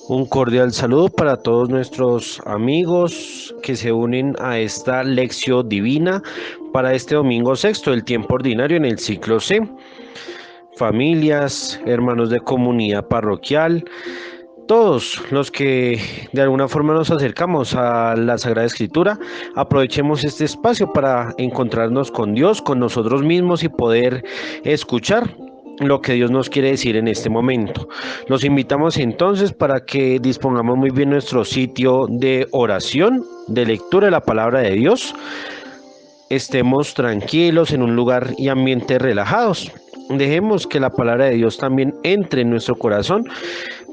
Un cordial saludo para todos nuestros amigos que se unen a esta lección divina para este domingo sexto del tiempo ordinario en el ciclo C. Familias, hermanos de comunidad parroquial, todos los que de alguna forma nos acercamos a la Sagrada Escritura, aprovechemos este espacio para encontrarnos con Dios, con nosotros mismos y poder escuchar lo que Dios nos quiere decir en este momento. Los invitamos entonces para que dispongamos muy bien nuestro sitio de oración, de lectura de la palabra de Dios. Estemos tranquilos en un lugar y ambiente relajados. Dejemos que la palabra de Dios también entre en nuestro corazón,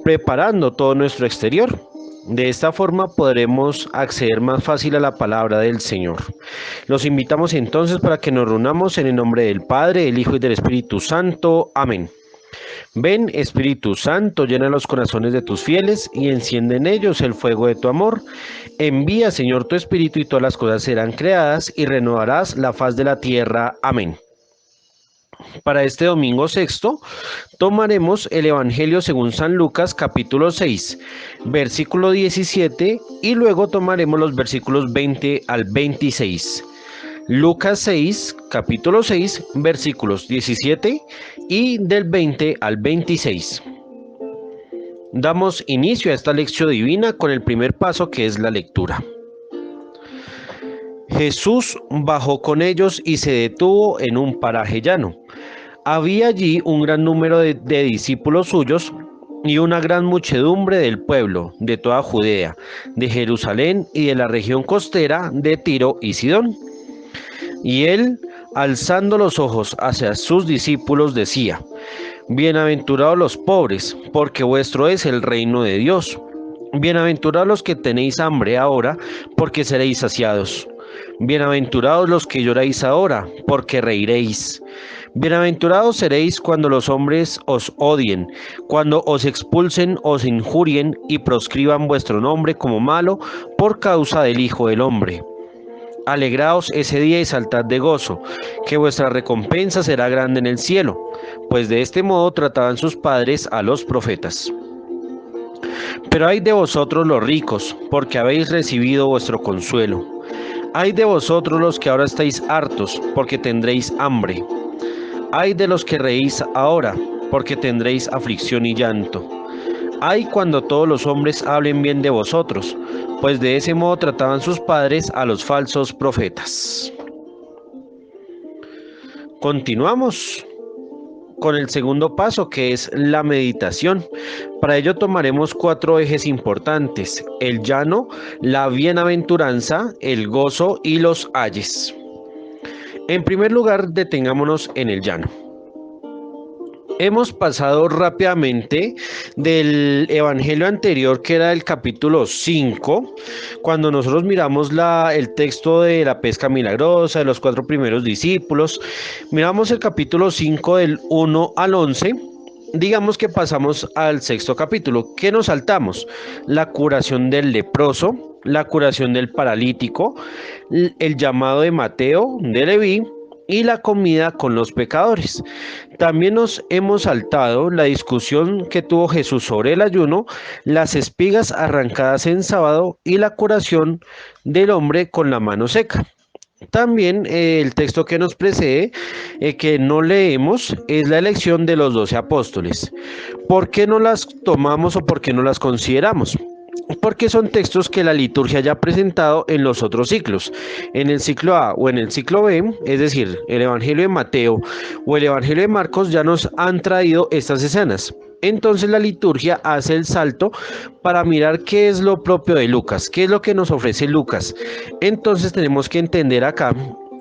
preparando todo nuestro exterior. De esta forma podremos acceder más fácil a la palabra del Señor. Los invitamos entonces para que nos reunamos en el nombre del Padre, del Hijo y del Espíritu Santo. Amén. Ven, Espíritu Santo, llena los corazones de tus fieles y enciende en ellos el fuego de tu amor. Envía, Señor, tu Espíritu y todas las cosas serán creadas y renovarás la faz de la tierra. Amén. Para este domingo sexto, tomaremos el Evangelio según San Lucas capítulo 6, versículo 17 y luego tomaremos los versículos 20 al 26. Lucas 6, capítulo 6, versículos 17 y del 20 al 26. Damos inicio a esta lección divina con el primer paso, que es la lectura. Jesús bajó con ellos y se detuvo en un paraje llano. Había allí un gran número de discípulos suyos y una gran muchedumbre del pueblo, de toda Judea, de Jerusalén y de la región costera de Tiro y Sidón. Y él, alzando los ojos hacia sus discípulos, decía: Bienaventurados los pobres, porque vuestro es el reino de Dios. Bienaventurados los que tenéis hambre ahora, porque seréis saciados. Bienaventurados los que lloráis ahora, porque reiréis. Bienaventurados seréis cuando los hombres os odien, cuando os expulsen, os injurien y proscriban vuestro nombre como malo por causa del Hijo del Hombre. Alegraos ese día y saltad de gozo, que vuestra recompensa será grande en el cielo, pues de este modo trataban sus padres a los profetas. Pero ay de vosotros los ricos, porque habéis recibido vuestro consuelo. Ay de vosotros los que ahora estáis hartos, porque tendréis hambre. Ay de los que reís ahora, porque tendréis aflicción y llanto. Ay cuando todos los hombres hablen bien de vosotros, pues de ese modo trataban sus padres a los falsos profetas. Continuamos con el segundo paso, que es la meditación. Para ello tomaremos 4 ejes importantes: el llano, la bienaventuranza, el gozo y los ayes. En primer lugar, detengámonos en el llano. Hemos pasado rápidamente del evangelio anterior, que era el capítulo 5, cuando nosotros miramos el texto de la pesca milagrosa, de los 4 primeros discípulos. Miramos el capítulo 5 del 1 al 11. Digamos que pasamos al sexto capítulo. ¿Qué nos saltamos? La curación del leproso, la curación del paralítico, el llamado de Mateo, de Leví, y la comida con los pecadores. También nos hemos saltado la discusión que tuvo Jesús sobre el ayuno, las espigas arrancadas en sábado y la curación del hombre con la mano seca. También el texto que nos precede, que no leemos, es la elección de los 12 apóstoles. ¿Por qué no las tomamos o por qué no las consideramos? Porque son textos que la liturgia ya ha presentado en los otros ciclos, en el ciclo A o en el ciclo B, es decir, el Evangelio de Mateo o el Evangelio de Marcos ya nos han traído estas escenas. Entonces la liturgia hace el salto para mirar qué es lo propio de Lucas, qué es lo que nos ofrece Lucas. Entonces tenemos que entender acá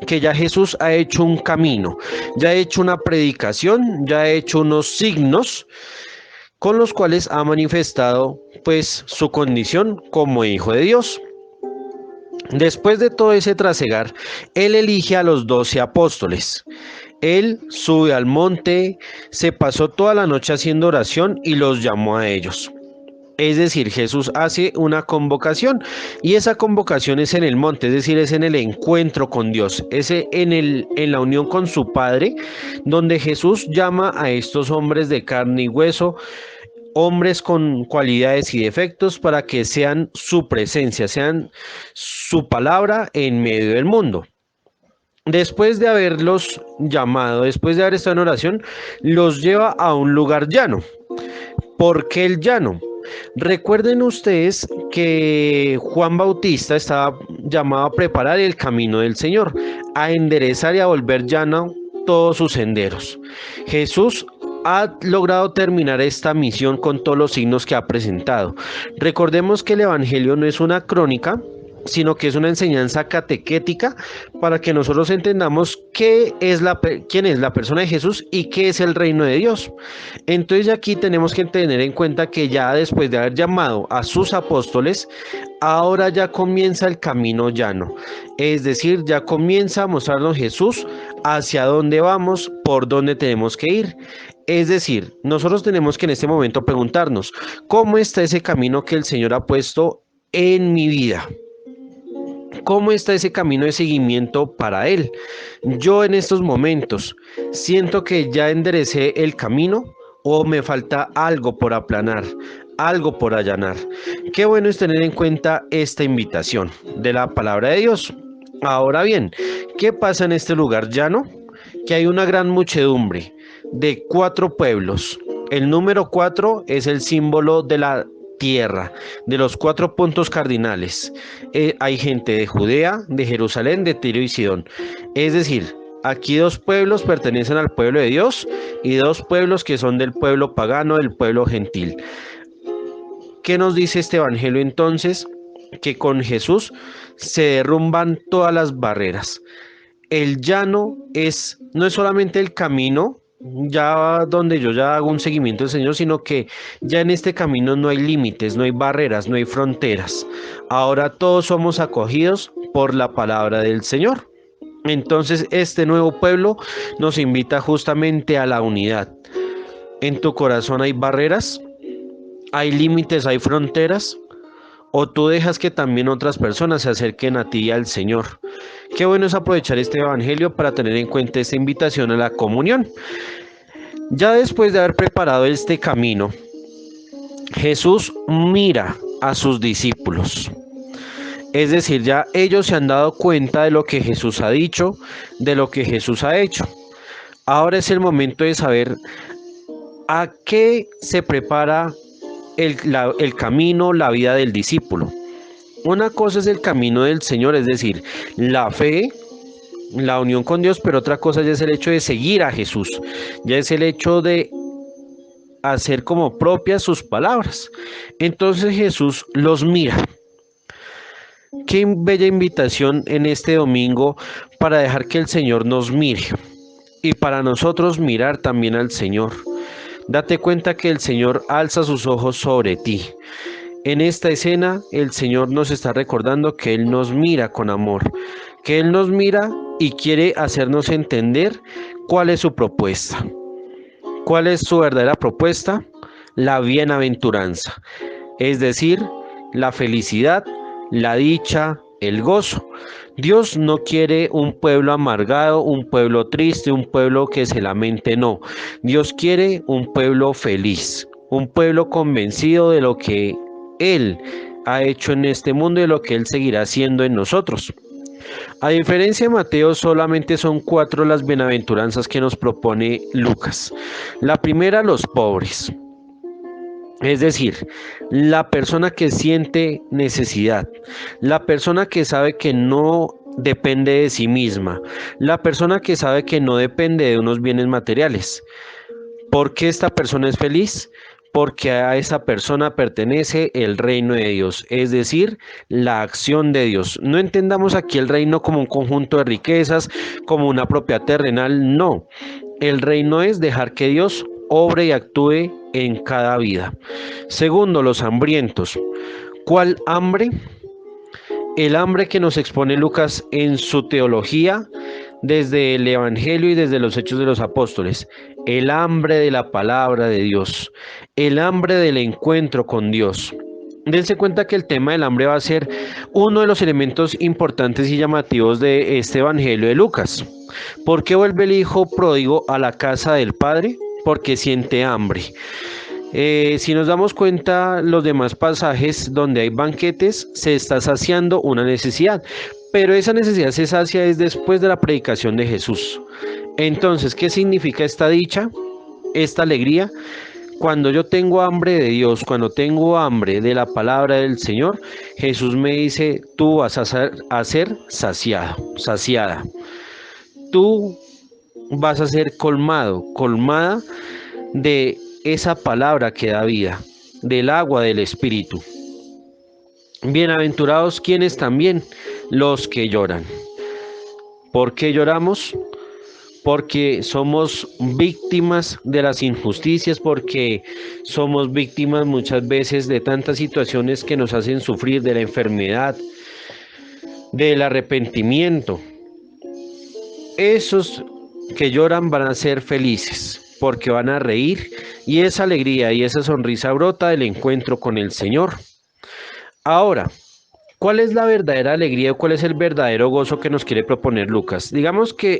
que ya Jesús ha hecho un camino, ya ha hecho una predicación, ya ha hecho unos signos con los cuales ha manifestado pues su condición como hijo de Dios. Después de todo ese trasegar, él elige a los 12 apóstoles. Él sube al monte, se pasó toda la noche haciendo oración y los llamó a ellos. Es decir, Jesús hace una convocación y esa convocación es en el monte, es decir, es en el encuentro con Dios, es en la unión con su Padre, donde Jesús llama a estos hombres de carne y hueso, hombres con cualidades y defectos para que sean su presencia, sean su palabra en medio del mundo. Después de haberlos llamado, después de haber estado en oración, los lleva a un lugar llano. ¿Por qué el llano? Recuerden ustedes que Juan Bautista estaba llamado a preparar el camino del Señor, a enderezar y a volver llano todos sus senderos. Jesús ha logrado terminar esta misión con todos los signos que ha presentado. Recordemos que el Evangelio no es una crónica, sino que es una enseñanza catequética para que nosotros entendamos quién es la persona de Jesús y qué es el reino de Dios. Entonces aquí tenemos que tener en cuenta que ya después de haber llamado a sus apóstoles, ahora ya comienza el camino llano. Es decir, ya comienza a mostrarnos Jesús hacia dónde vamos, por dónde tenemos que ir. Es decir, nosotros tenemos que en este momento preguntarnos, ¿cómo está ese camino que el Señor ha puesto en mi vida? ¿Cómo está ese camino de seguimiento para Él? Yo en estos momentos siento que ya enderecé el camino o me falta algo por aplanar, algo por allanar. Qué bueno es tener en cuenta esta invitación de la palabra de Dios. Ahora bien, ¿qué pasa en este lugar llano? Que hay una gran muchedumbre de 4 pueblos. El número 4 es el símbolo de la tierra, de los 4 puntos cardinales. Hay gente de Judea, de Jerusalén, de Tiro y Sidón. Es decir, aquí 2 pueblos pertenecen al pueblo de Dios y 2 pueblos que son del pueblo pagano, del pueblo gentil. ¿Qué nos dice este evangelio entonces? Que con Jesús se derrumban todas las barreras. El llano no es solamente el camino ya donde yo ya hago un seguimiento del Señor, sino que ya en este camino no hay límites, no hay barreras, no hay fronteras. Ahora todos somos acogidos por la palabra del Señor. Entonces este nuevo pueblo nos invita justamente a la unidad. ¿En tu corazón hay barreras? ¿Hay límites? ¿Hay fronteras? ¿O tú dejas que también otras personas se acerquen a ti y al Señor? Qué bueno es aprovechar este evangelio para tener en cuenta esta invitación a la comunión. Ya después de haber preparado este camino, Jesús mira a sus discípulos. Es decir, ya ellos se han dado cuenta de lo que Jesús ha dicho, de lo que Jesús ha hecho. Ahora es el momento de saber a qué se prepara el camino, la vida del discípulo. Una cosa es el camino del Señor, es decir, la fe, la unión con Dios, pero otra cosa ya es el hecho de seguir a Jesús, ya es el hecho de hacer como propias sus palabras. Entonces Jesús los mira. Qué bella invitación en este domingo para dejar que el Señor nos mire y para nosotros mirar también al Señor. Date cuenta que el Señor alza sus ojos sobre ti. En esta escena el Señor nos está recordando que Él nos mira con amor, que Él nos mira y quiere hacernos entender cuál es su propuesta. ¿Cuál es su verdadera propuesta? La bienaventuranza, es decir, la felicidad, la dicha, el gozo. Dios no quiere un pueblo amargado, un pueblo triste, un pueblo que se lamente, no. Dios quiere un pueblo feliz, un pueblo convencido de lo que Él ha hecho en este mundo y de lo que Él seguirá haciendo en nosotros. A diferencia de Mateo, solamente son 4 las bienaventuranzas que nos propone Lucas. La primera, los pobres. Es decir, la persona que siente necesidad, la persona que sabe que no depende de sí misma, la persona que sabe que no depende de unos bienes materiales. ¿Por qué esta persona es feliz? Porque a esa persona pertenece el reino de Dios, es decir, la acción de Dios. No entendamos aquí el reino como un conjunto de riquezas, como una propiedad terrenal, no. El reino es dejar que Dios obre y actúe en cada vida. Segundo, los hambrientos. ¿Cuál hambre? El hambre que nos expone Lucas en su teología desde el Evangelio y desde los Hechos de los Apóstoles. El hambre de la palabra de Dios, el hambre del encuentro con Dios. Dense cuenta que el tema del hambre va a ser uno de los elementos importantes y llamativos de este Evangelio de Lucas. ¿Por qué vuelve el hijo pródigo a la casa del padre? Porque siente hambre. Si nos damos cuenta, los demás pasajes donde hay banquetes se está saciando una necesidad, pero esa necesidad se sacia es después de la predicación de Jesús. Entonces, ¿qué significa esta dicha, esta alegría? Cuando yo tengo hambre de Dios, cuando tengo hambre de la palabra del Señor, Jesús me dice, tú vas a ser saciado, saciada. Tú vas a ser colmado, colmada de esa palabra que da vida, del agua del Espíritu. Bienaventurados quienes también, los que lloran. ¿Por qué lloramos? Porque somos víctimas de las injusticias, porque somos víctimas muchas veces de tantas situaciones que nos hacen sufrir, de la enfermedad, del arrepentimiento. Esos que lloran van a ser felices, porque van a reír, y esa alegría y esa sonrisa brota del encuentro con el Señor. Ahora, ¿cuál es la verdadera alegría o cuál es el verdadero gozo que nos quiere proponer Lucas? Digamos que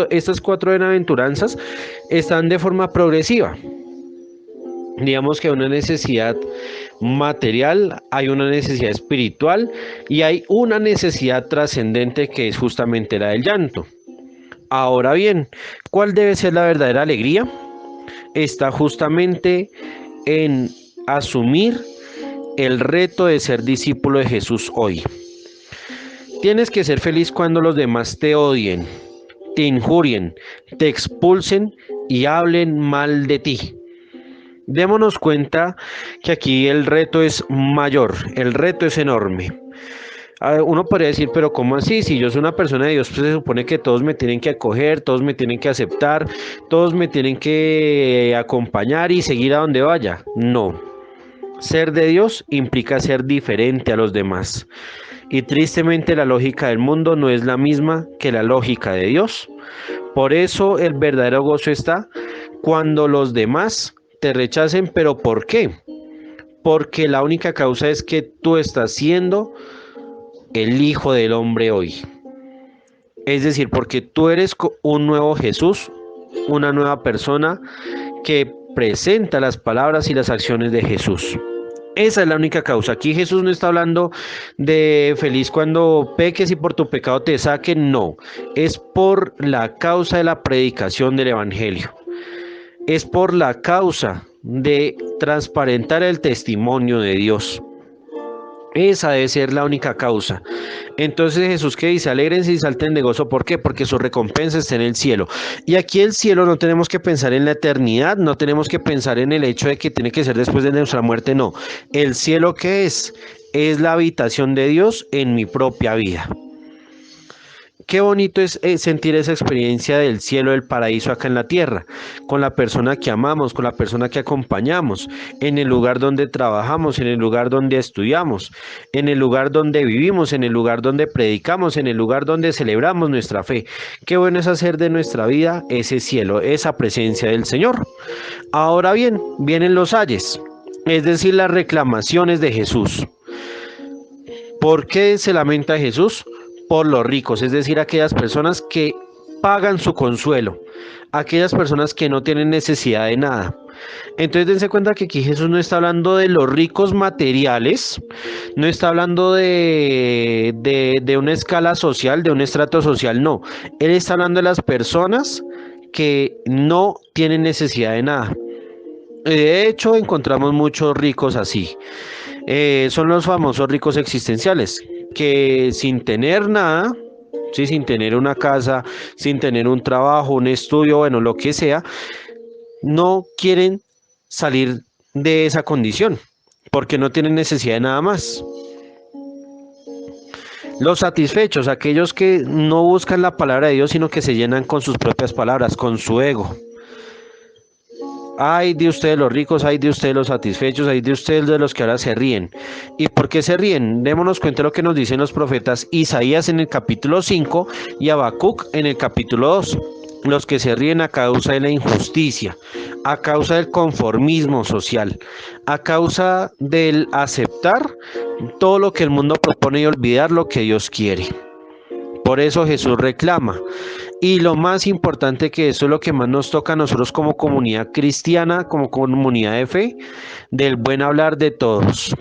estas 4 bienaventuranzas están de forma progresiva. Digamos que hay una necesidad material, hay una necesidad espiritual y hay una necesidad trascendente que es justamente la del llanto. Ahora bien, ¿cuál debe ser la verdadera alegría? Está justamente en asumir el reto de ser discípulo de Jesús hoy. Tienes que ser feliz cuando los demás te odien, te injurien, te expulsen y hablen mal de ti. Démonos cuenta que aquí el reto es mayor, el reto es enorme. Uno podría decir, pero ¿cómo así? Si yo soy una persona de Dios, pues se supone que todos me tienen que acoger, todos me tienen que aceptar, todos me tienen que acompañar y seguir a donde vaya. No. Ser de Dios implica ser diferente a los demás. Y tristemente la lógica del mundo no es la misma que la lógica de Dios. Por eso el verdadero gozo está cuando los demás te rechacen. ¿Pero por qué? Porque la única causa es que tú estás siendo el Hijo del Hombre hoy. Es decir, porque tú eres un nuevo Jesús, una nueva persona que presenta las palabras y las acciones de Jesús. Esa es la única causa. Aquí Jesús no está hablando de feliz cuando peques y por tu pecado te saquen. No, es por la causa de la predicación del Evangelio. Es por la causa de transparentar el testimonio de Dios. Esa debe ser la única causa. Entonces Jesús que dice, alégrense y salten de gozo. ¿Por qué? Porque su recompensa está en el cielo. Y aquí el cielo no tenemos que pensar en la eternidad, no tenemos que pensar en el hecho de que tiene que ser después de nuestra muerte, no. El cielo ¿qué es? Es la habitación de Dios en mi propia vida. Qué bonito es sentir esa experiencia del cielo, del paraíso acá en la tierra, con la persona que amamos, con la persona que acompañamos, en el lugar donde trabajamos, en el lugar donde estudiamos, en el lugar donde vivimos, en el lugar donde predicamos, en el lugar donde celebramos nuestra fe. Qué bueno es hacer de nuestra vida ese cielo, esa presencia del Señor. Ahora bien, vienen los ayes, es decir, las reclamaciones de Jesús. ¿Por qué se lamenta Jesús? Por los ricos, es decir, aquellas personas que pagan su consuelo, aquellas personas que no tienen necesidad de nada. Entonces dense cuenta que aquí Jesús no está hablando de los ricos materiales, no está hablando de una escala social, de un estrato social, no. Él está hablando de las personas que no tienen necesidad de nada. De hecho, encontramos muchos ricos así. Son los famosos ricos existenciales, que sin tener nada, ¿sí? Sin tener una casa, sin tener un trabajo, un estudio, bueno, lo que sea, no quieren salir de esa condición, porque no tienen necesidad de nada más. Los satisfechos, aquellos que no buscan la palabra de Dios, sino que se llenan con sus propias palabras, con su ego. Ay de ustedes los ricos, ay de ustedes los satisfechos, ay de ustedes de los que ahora se ríen. ¿Y por qué se ríen? Démonos cuenta de lo que nos dicen los profetas Isaías en el capítulo 5 y Habacuc en el capítulo 2. Los que se ríen a causa de la injusticia, a causa del conformismo social, a causa del aceptar todo lo que el mundo propone y olvidar lo que Dios quiere. Por eso Jesús reclama. Y lo más importante que eso es lo que más nos toca a nosotros como comunidad cristiana, como comunidad de fe, del buen hablar de todos.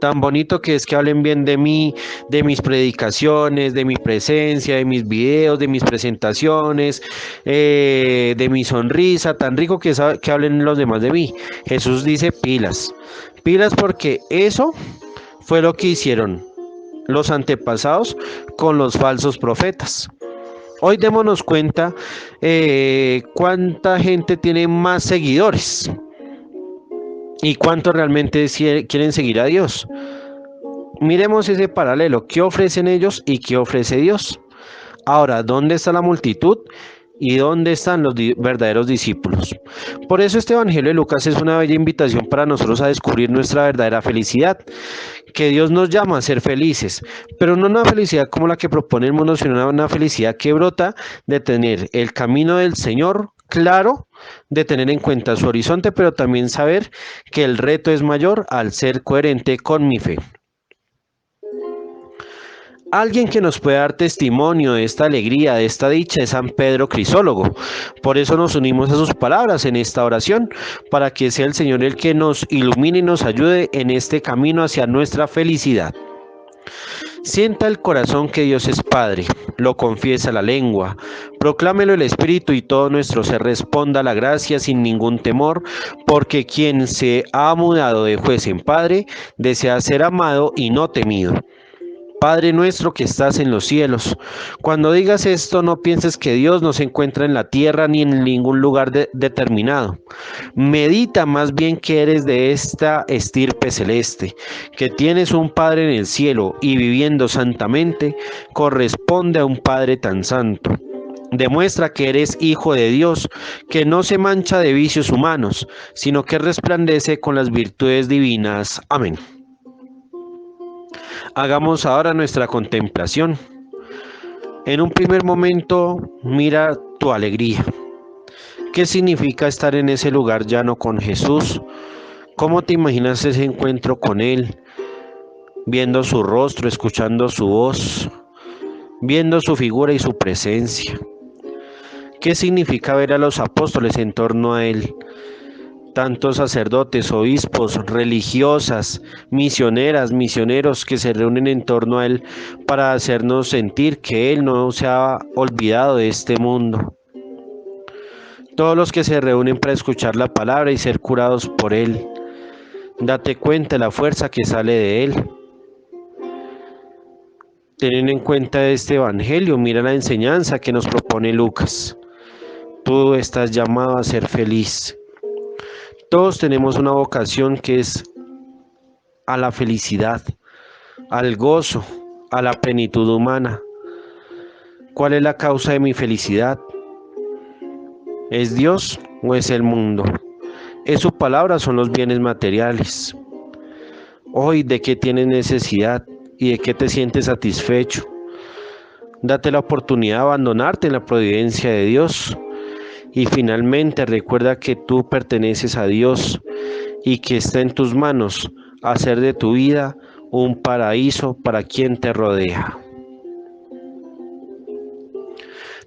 Tan bonito que es que hablen bien de mí, de mis predicaciones, de mi presencia, de mis videos, de mis presentaciones, de mi sonrisa. Tan rico que es que hablen los demás de mí. Jesús dice pilas. Pilas porque eso fue lo que hicieron los antepasados con los falsos profetas. Hoy démonos cuenta cuánta gente tiene más seguidores y cuántos realmente quieren seguir a Dios. Miremos ese paralelo, ¿qué ofrecen ellos y qué ofrece Dios? Ahora, ¿dónde está la multitud? ¿Y dónde están los verdaderos discípulos? Por eso este Evangelio de Lucas es una bella invitación para nosotros a descubrir nuestra verdadera felicidad, que Dios nos llama a ser felices, pero no una felicidad como la que propone el mundo, sino una felicidad que brota de tener el camino del Señor claro, de tener en cuenta su horizonte, pero también saber que el reto es mayor al ser coherente con mi fe. Alguien que nos puede dar testimonio de esta alegría, de esta dicha, es San Pedro Crisólogo. Por eso nos unimos a sus palabras en esta oración, para que sea el Señor el que nos ilumine y nos ayude en este camino hacia nuestra felicidad. Sienta el corazón que Dios es Padre, lo confiesa la lengua, proclámelo el Espíritu y todo nuestro ser responda a la gracia sin ningún temor, porque quien se ha mudado de juez en Padre, desea ser amado y no temido. Padre nuestro que estás en los cielos. Cuando digas esto, no pienses que Dios no se encuentra en la tierra ni en ningún lugar determinado. Medita más bien que eres de esta estirpe celeste, que tienes un Padre en el cielo y viviendo santamente, corresponde a un Padre tan santo. Demuestra que eres hijo de Dios, que no se mancha de vicios humanos, sino que resplandece con las virtudes divinas. Amén. Hagamos ahora nuestra contemplación. En un primer momento, mira tu alegría. ¿Qué significa estar en ese lugar llano con Jesús? ¿Cómo te imaginas ese encuentro con Él? Viendo su rostro, escuchando su voz, viendo su figura y su presencia. ¿Qué significa ver a los apóstoles en torno a Él? Tantos sacerdotes, obispos, religiosas, misioneras, misioneros que se reúnen en torno a Él para hacernos sentir que Él no se ha olvidado de este mundo. Todos los que se reúnen para escuchar la palabra y ser curados por Él. Date cuenta de la fuerza que sale de Él. Teniendo en cuenta este Evangelio, mira la enseñanza que nos propone Lucas. Tú estás llamado a ser feliz. Todos tenemos una vocación que es a la felicidad, al gozo, a la plenitud humana. ¿Cuál es la causa de mi felicidad? ¿Es Dios o es el mundo? ¿Es su palabra o son los bienes materiales? Hoy, ¿de qué tienes necesidad y de qué te sientes satisfecho? Date la oportunidad de abandonarte en la providencia de Dios. Y finalmente recuerda que tú perteneces a Dios y que está en tus manos hacer de tu vida un paraíso para quien te rodea.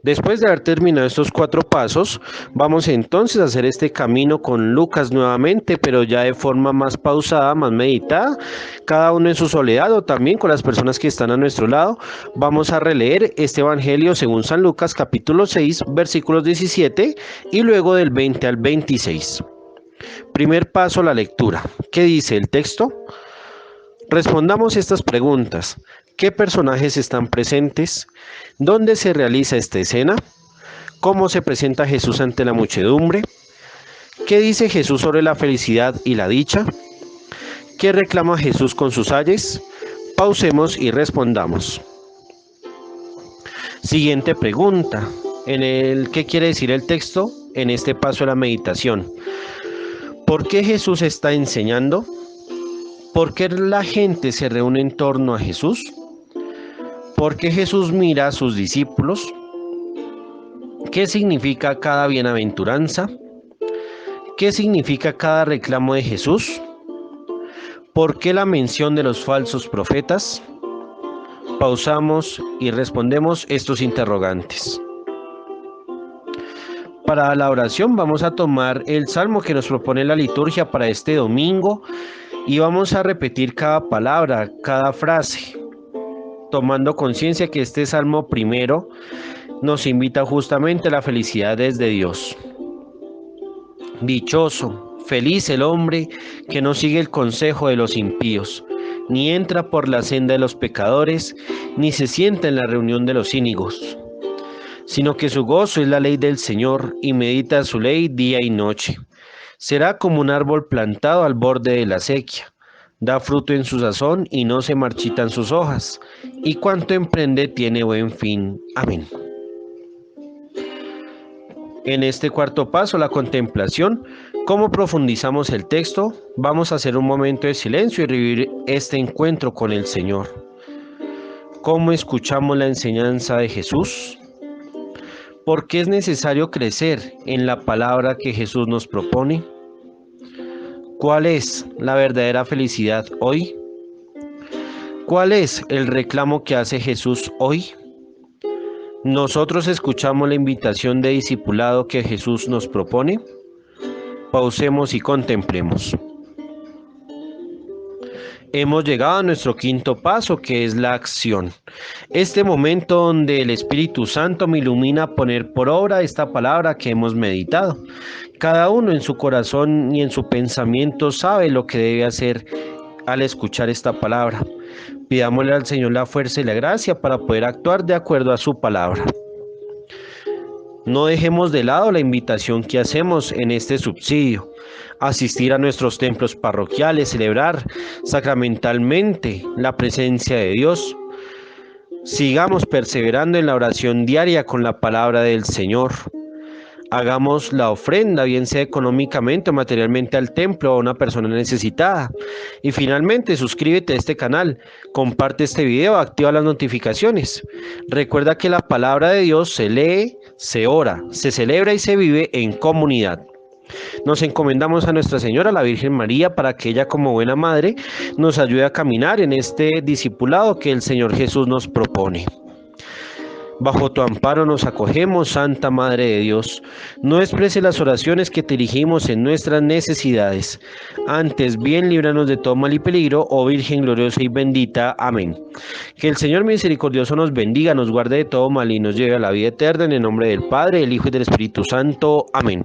Después de haber terminado estos 4 pasos, vamos entonces a hacer este camino con Lucas nuevamente, pero ya de forma más pausada, más meditada, cada uno en su soledad o también con las personas que están a nuestro lado. Vamos a releer este Evangelio según San Lucas, capítulo 6, versículos 17 y luego del 20 al 26. Primer paso, la lectura. ¿Qué dice el texto? Respondamos estas preguntas. ¿Qué personajes están presentes? ¿Dónde se realiza esta escena? ¿Cómo se presenta Jesús ante la muchedumbre? ¿Qué dice Jesús sobre la felicidad y la dicha? ¿Qué reclama Jesús con sus ayes? Pausemos y respondamos. Siguiente pregunta. ¿Qué quiere decir el texto? En este paso de la meditación. ¿Por qué Jesús está enseñando? ¿Por qué la gente se reúne en torno a Jesús? ¿Por qué Jesús mira a sus discípulos? ¿Qué significa cada bienaventuranza? ¿Qué significa cada reclamo de Jesús? ¿Por qué la mención de los falsos profetas? Pausamos y respondemos estos interrogantes. Para la oración vamos a tomar el salmo que nos propone la liturgia para este domingo y vamos a repetir cada palabra, cada frase, tomando conciencia que este salmo primero nos invita justamente a la felicidad desde Dios. Dichoso, feliz el hombre que no sigue el consejo de los impíos, ni entra por la senda de los pecadores, ni se sienta en la reunión de los cínicos, sino que su gozo es la ley del Señor y medita su ley día y noche. Será como un árbol plantado al borde de la acequia, da fruto en su sazón y no se marchitan sus hojas, y cuanto emprende tiene buen fin. Amén. En este cuarto paso, la contemplación, ¿cómo profundizamos el texto? Vamos a hacer un momento de silencio y revivir este encuentro con el Señor. ¿Cómo escuchamos la enseñanza de Jesús? ¿Por qué es necesario crecer en la palabra que Jesús nos propone? ¿Cuál es la verdadera felicidad hoy? ¿Cuál es el reclamo que hace Jesús hoy? ¿Nosotros escuchamos la invitación de discipulado que Jesús nos propone? Pausemos y contemplemos. Hemos llegado a nuestro quinto paso, que es la acción. Este momento donde el Espíritu Santo me ilumina a poner por obra esta palabra que hemos meditado. Cada uno en su corazón y en su pensamiento sabe lo que debe hacer al escuchar esta palabra. Pidámosle al Señor la fuerza y la gracia para poder actuar de acuerdo a su palabra. No dejemos de lado la invitación que hacemos en este subsidio. Asistir a nuestros templos parroquiales, celebrar sacramentalmente la presencia de Dios. Sigamos perseverando en la oración diaria con la palabra del Señor. Hagamos la ofrenda, bien sea económicamente o materialmente, al templo o a una persona necesitada. Y finalmente, suscríbete a este canal, comparte este video, activa las notificaciones. Recuerda que la palabra de Dios se lee, se ora, se celebra y se vive en comunidad. Nos encomendamos a Nuestra Señora, la Virgen María, para que ella, como buena madre, nos ayude a caminar en este discipulado que el Señor Jesús nos propone. Bajo tu amparo nos acogemos, Santa Madre de Dios. No exprese las oraciones que te dirigimos en nuestras necesidades. Antes bien, líbranos de todo mal y peligro, oh Virgen gloriosa y bendita. Amén. Que el Señor misericordioso nos bendiga, nos guarde de todo mal y nos lleve a la vida eterna, en el nombre del Padre, del Hijo y del Espíritu Santo. Amén.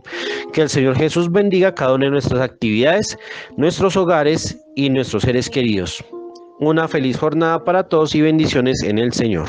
Que el Señor Jesús bendiga cada una de nuestras actividades, nuestros hogares y nuestros seres queridos. Una feliz jornada para todos y bendiciones en el Señor.